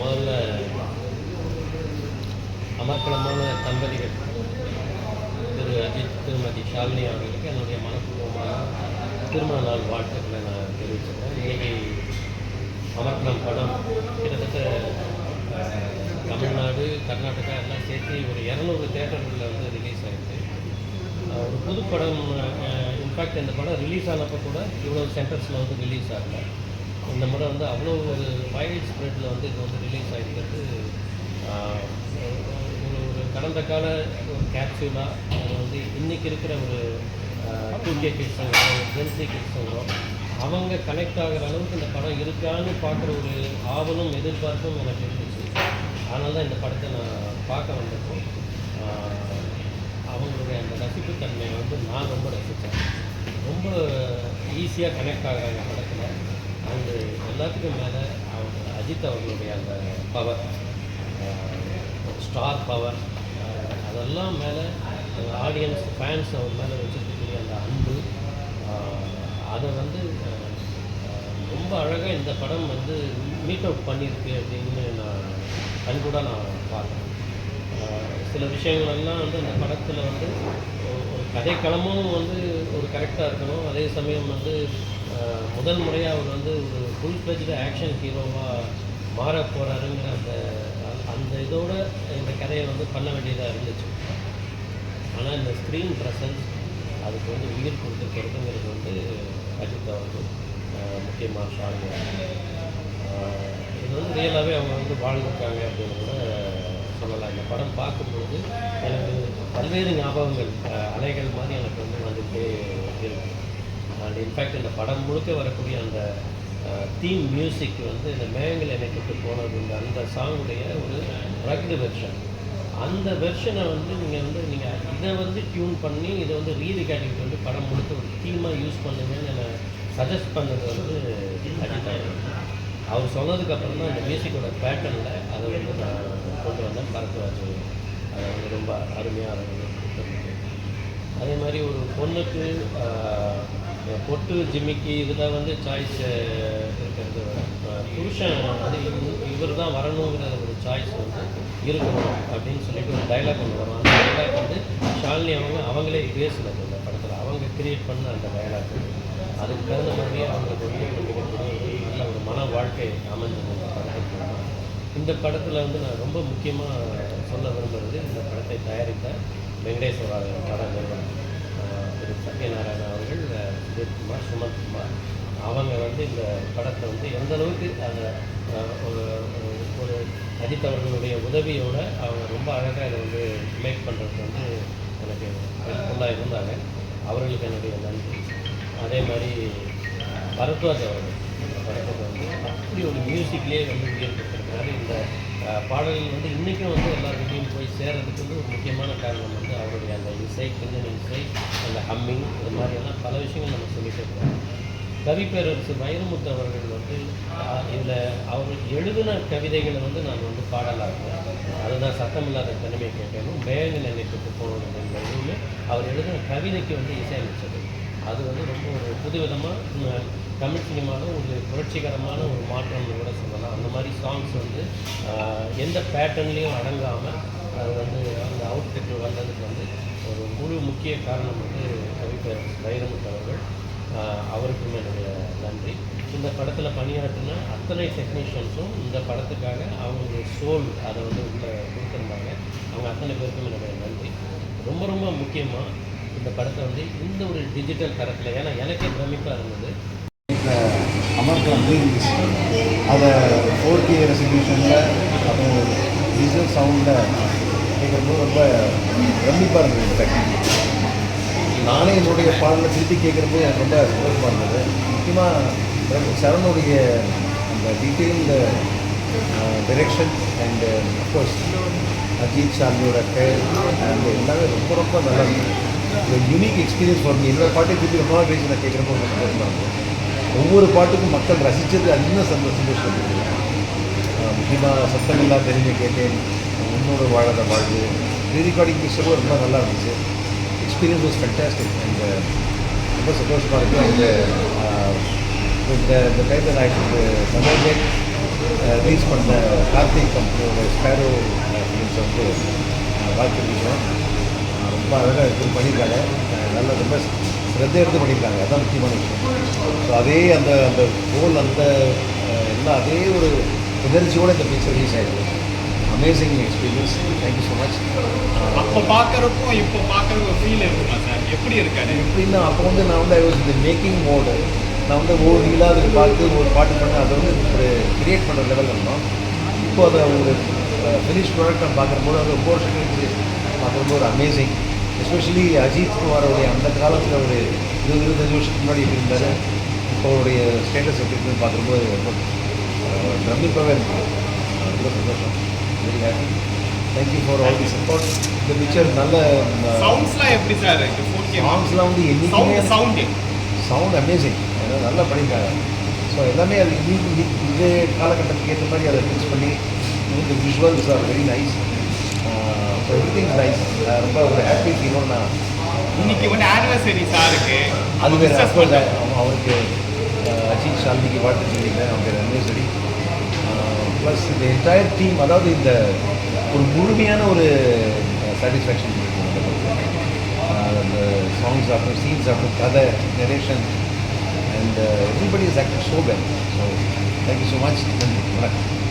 முதல்ல அமர்க்களமான தம்பதிகள் திரு அஜித் திருமதி ஷாலினி அவர்களுக்கு என்னுடைய மனப்பூர்வமான திருமண நாள் வாழ்த்துக்களை நான் தெரிவிச்சிருக்கேன். இன்றைக்கி அமர்க்களம் படம் கிட்டத்தட்ட தமிழ்நாடு கர்நாடகா எல்லாம் சேர்த்து ஒரு 200 தேட்டர்களில் வந்து ரிலீஸ் ஆகிருக்கு. ஒரு புது படம். இன்ஃபேக்ட் இந்த படம் ரிலீஸ் ஆனப்போ கூட இவ்வளோ சென்டர்ஸில் வந்து ரிலீஸ் ஆகலை. இந்த முறை வந்து அவ்வளோ ஒரு வைட் ஸ்ப்ரெட்டில் வந்து இது வந்து ரிலீஸ் ஆகிருக்கிறது ஒரு கடந்த கால ஒரு கேப்சூலாக அது வந்து இன்றைக்கி இருக்கிற ஒரு 2K கிட்ஸுங்கிறோம், ஜென்சி கிட்ஸுங்கிறோம், அவங்க கனெக்ட் ஆகிற அளவுக்கு இந்த படம் இருக்கான்னு பார்க்குற ஒரு ஆவலும் எதிர்பார்ப்பும் எனக்கு இருந்துச்சு. அதனால தான் இந்த படத்தை நான் பார்க்க வந்தப்போ அவங்களுடைய அந்த ரசிப்புத்தன்மையை வந்து நான் ரொம்ப ரசித்தேன். ரொம்ப ஈஸியாக கனெக்ட் ஆகிறாங்க படத்தில். அண்டு எல்லாத்துக்கும் மேலே அவங்க அஜித் அவர்களுடைய அந்த பவர், ஸ்டார் பவர், அதெல்லாம் மேலே ஆடியன்ஸ் ஃபேன்ஸ் அவர் மேலே வச்சுருக்கக்கூடிய அந்த அன்பு, அதை வந்து ரொம்ப அழகாக இந்த படம் வந்து மீட் அவுட் பண்ணியிருக்கு அப்படின்னு நான் கண்கூட நான் பார்க்குறேன். சில விஷயங்களெல்லாம் வந்து அந்த படத்தில் வந்து ஒரு கதைக்களமும் வந்து ஒரு கரெக்டாக இருக்கணும். அதே சமயம் வந்து முதல் முறையாக அவர் வந்து ஒரு ஃபுல் ஃப்ளெஜ்டு ஆக்ஷன் ஹீரோவாக மாற போகிறாருங்கிற அந்த இதோடு இந்த கதையை வந்து பண்ண வேண்டியதாக இருந்துச்சு. ஆனால் இந்த ஸ்க்ரீன் ப்ரெசன்ஸ் அதுக்கு வந்து உயிர் கொடுத்துருக்கிறதுங்கிறது வந்து அஜித் அவர்கள், முக்கியமாக ஷாலினி. இது வந்து ரியலாகவே அவங்க வந்து வாழ்ந்துருக்காங்க அப்படின்னு கூட சொல்லலாம். இந்த படம் பார்க்கும்பொழுது எனக்கு பல்வேறு ஞாபகங்கள் அலைகள் மாதிரி எனக்கு வந்து வந்துகிட்டே இருக்குது. அண்ட் இன்ஃபேக்ட் இந்த படம் முழுக்க வரக்கூடிய அந்த தீம் மியூசிக் வந்து இந்த மேகங்கள் என்னை விட்டு போனது, அந்த சாங்குடைய ஒரு ரக்டு வெர்ஷன். அந்த வெர்ஷனை வந்து நீங்கள் இதை வந்து டியூன் பண்ணி இதை வந்து ரீரிகார்டிங் வந்து படம் முழுக்க ஒரு தீமாக யூஸ் பண்ணுங்கன்னு என்னை சஜஸ்ட் பண்ணது வந்து அஜித். அவர் சொன்னதுக்கப்புறம் தான் இந்த மியூசிக்கோட பேட்டர்னில் அதை வந்து நான் கொண்டு வந்தேன். பரத்வாஜ் அதை வந்து ரொம்ப அருமையாக அதை வந்து கொடுத்துருக்கு. அதே மாதிரி ஒரு பொண்ணுக்கு பொட்டு ஜிம்மிக்கு இதில் வந்து சாய்ஸ் இருக்கிறது, புருஷன் வந்து இவர் தான் வரணுங்கிற ஒரு சாய்ஸ் வந்து இருக்கணும் அப்படின்னு சொல்லிட்டு ஒரு டைலாக் ஒன்று வரும். அந்த டைலாக் வந்து ஷாலினி அவங்களே பேசுனது இந்த படத்தில். அவங்க கிரியேட் பண்ண அந்த டைலாக் அதுக்கு தகுந்த மாதிரியே அவங்களுக்கு வந்து நல்ல ஒரு மன வாழ்க்கை அமைஞ்சது இந்த படத்துக்கு. இந்த படத்தில் வந்து நான் ரொம்ப முக்கியமாக சொல்ல விரும்புகிறது, இந்த படத்தை தயாரித்த வெங்கடேஸ்வர பட நிறுவனம் திரு சத்யநாராயண அவர்கள், விஜயகுமார், சுமந்த்குமார், அவங்க வந்து இந்த படத்தை வந்து எந்தளவுக்கு அந்த ஒரு அஜித் அவர்களுடைய உதவியோடு அவங்க ரொம்ப அழகாக இதை வந்து மேக் பண்ணுறதுக்கு வந்து எனக்கு ஹெல்ப்ஃபுல்லாக இருந்தாங்க. அவர்களுக்கு என்னுடைய நன்றி. அதே மாதிரி பரத்வாஜ் அவர்கள் இந்த படத்துக்கு வந்து அப்படி ஒரு மியூசிக்லேயே வந்து உயிர் கொடுத்துருக்காரு. இந்த பாடல்கள் வந்து இன்றைக்கும் வந்து எல்லாருக்கிட்டையும் போய் சேர்றதுக்கு வந்து ஒரு முக்கியமான காரணம் வந்து அவருடைய அந்த இசை, பின்னணி இசை, அந்த ஹம்மிங், இது மாதிரியெல்லாம் பல விஷயங்கள் நம்ம சொல்லிட்டு இருக்கோம். கவிப்பேரரசு வைரமுத்து அவர்கள் வந்து இதில் அவர் எழுதின கவிதைகளை வந்து நான் வந்து பாடலாக்குறேன். அதுதான் சத்தமில்லாத தனிமை கேட்கணும், மேகங்கள் என்னைக்கு போகணும் என்பதுமே அவர் எழுதின கவிதைக்கு வந்து இசையமைச்சது. அது வந்து ரொம்ப ஒரு புதுவிதமாக தமிழ் சினிமாவில் ஒரு புரட்சிகரமான ஒரு மாற்றம்னு கூட சொல்லலாம். அந்த மாதிரி சாங்ஸ் வந்து எந்த பேட்டர்ன்லேயும் அடங்காமல் அது வந்து அந்த அவுட்ஃபிட் வந்ததுக்கு வந்து ஒரு முழு முக்கிய காரணம் வந்து கவிப்பேரரசு வைரமுத்து அவர்கள். அவருக்கும் என்னுடைய நன்றி. இந்த படத்தில் பணியாற்றின அத்தனை டெக்னீஷியன்ஸும் இந்த படத்துக்காக அவங்களுடைய சோல் அதை வந்து உள்ள கொடுத்துருந்தாங்க. அவங்க அத்தனை பேருக்கும் என்னுடைய நன்றி. ரொம்ப ரொம்ப முக்கியமாக இந்த படத்தை வந்து இந்த ஒரு டிஜிட்டல் தரத்தில், ஏன்னா எனக்கே பிரமிப்பாக இருந்தது, அமர்க்களம் ரீலீஸ் அதை 4K ரெசல்யூஷனில் அது டிஜிட்டல் சவுண்டில் கேட்குறது ரொம்ப பிரமிப்பாக இருந்தது. டெக்னிக் நானே என்னுடைய பாடலை திருப்பி கேட்குறப்போ எனக்கு ரொம்ப சந்தோஷமாக இருந்தது. முக்கியமாக சரணுடைய அந்த detailed direction and of course Ajith ஷாலினியோட பேர் அண்ட் எல்லாமே ரொம்ப ரொம்ப நல்லா இருந்தது. ஒரு யூனிக் எக்ஸ்பீரியன்ஸ் பண்ணி என்னோட பாட்டை திருப்பி ரொம்ப நாள் பேசி நான் கேட்குறப்போ ரொம்ப சந்தோஷமாக இருக்கும். ஒவ்வொரு பாட்டுக்கும் மக்கள் ரசித்தது அது இன்னும் சந்தோஷம் இருக்குது. முக்கியமாக சத்தமில்லா தெரிஞ்ச கேட்டேன், முன்னோடு வாழாத வாழ்வு, ரீரெக்கார்டிங் மிக்சரும் ரொம்ப நல்லா இருந்துச்சு. எக்ஸ்பீரியன்ஸ் வாஸ் ஃபேண்டாஸ்டிக் அண்ட் ரொம்ப சந்தோஷமாக இருக்குது. இந்த டைமில் நான் சமர்ஜெட் ரிலீஸ் பண்ண கார்த்திக் கம்பெனியோட ஸ்பேரோ ஃபிலிம்ஸ் வந்து வாழ்க்கை விஷயம் ரொம்ப அழகாக இது பண்ணியிருக்காங்க. நல்லா ரொம்ப சிரத்தை எடுத்து பண்ணியிருக்காங்க. அதுதான் முக்கியமான விஷயம். ஸோ அதே அந்த அந்த ஹோல் அந்த எல்லாம் அதே ஒரு எனர்ஜியோடு இந்த பிக்சர் ரிலீஸ் ஆகிருக்கு. Amazing experience. Thank you so much. அப்போ பார்க்குறப்போ இப்போ பார்க்குற ஃபீல் இருக்குமா சார்? எப்படி இருக்காரு? எப்படின்னா அப்போ வந்து நான் வந்து இந்த மேக்கிங் மோடு நான் வந்து ஒவ்வொரு ரீலாக அதுக்கு பார்த்து ஒரு பாட்டு பண்ண அதை வந்து ஒரு கிரியேட் பண்ணுற லெவலில் இருந்தோம். இப்போ அதை ஒரு ஃபினிஷ் ப்ராடக்ட் நான் பார்க்கும்போது அது ரொம்ப வருஷம் கழிச்சு பார்க்கும்போது ஒரு அமேசிங். எஸ்பெஷலி அஜித் குமாரோடைய அந்த காலத்தில் ஒரு 20-25 வருஷத்துக்கு முன்னாடி எப்படி இருந்தார், இப்போ அவருடைய ஸ்டேட்டஸ் எப்படி இருக்குன்னு பார்க்கும்போது ரொம்ப பிரமிப்பாகவே இருக்குது. ரொம்ப சந்தோஷம். Very happy. Thank you for all the support. இந்த பிக்சர் நல்ல சவுண்ட்ஸ்லாம் எப்படி சார் இருக்கு? 4K சாங்ஸ்லாம் வந்து என்றைக்குமே சவுண்ட் அமேசிங். நல்லா பண்ணியிருக்காங்க. ஸோ எல்லாமே அது இதே காலகட்டத்துக்கு ஏற்ற மாதிரி அதை ஃபிக்ஸ் பண்ணி இந்த visuals are very nice. So everything nice. ரொம்ப ஒரு ஹாப்பி ஃபீலோடு நான் இன்னைக்கு வந்து ஆனிவர்சரி சாருக்கு அது வேறு அஃப்கோர்ஸ் அவருக்கு அஜித் ஷாலினிக்கு வாழ்த்து சொல்லியிருக்கேன். அவங்க அனிவர்சரி ப்ளஸ் இந்த என்டையர் டீம், அதாவது இந்த ஒரு முழுமையான ஒரு சாட்டிஸ்ஃபேக்ஷன் அந்த சாங்ஸ் ஆகட்டும், சீன்ஸ் ஆகட்டும், கதை, narration and everybody is acted so well. So thank you so much. Vanakkam.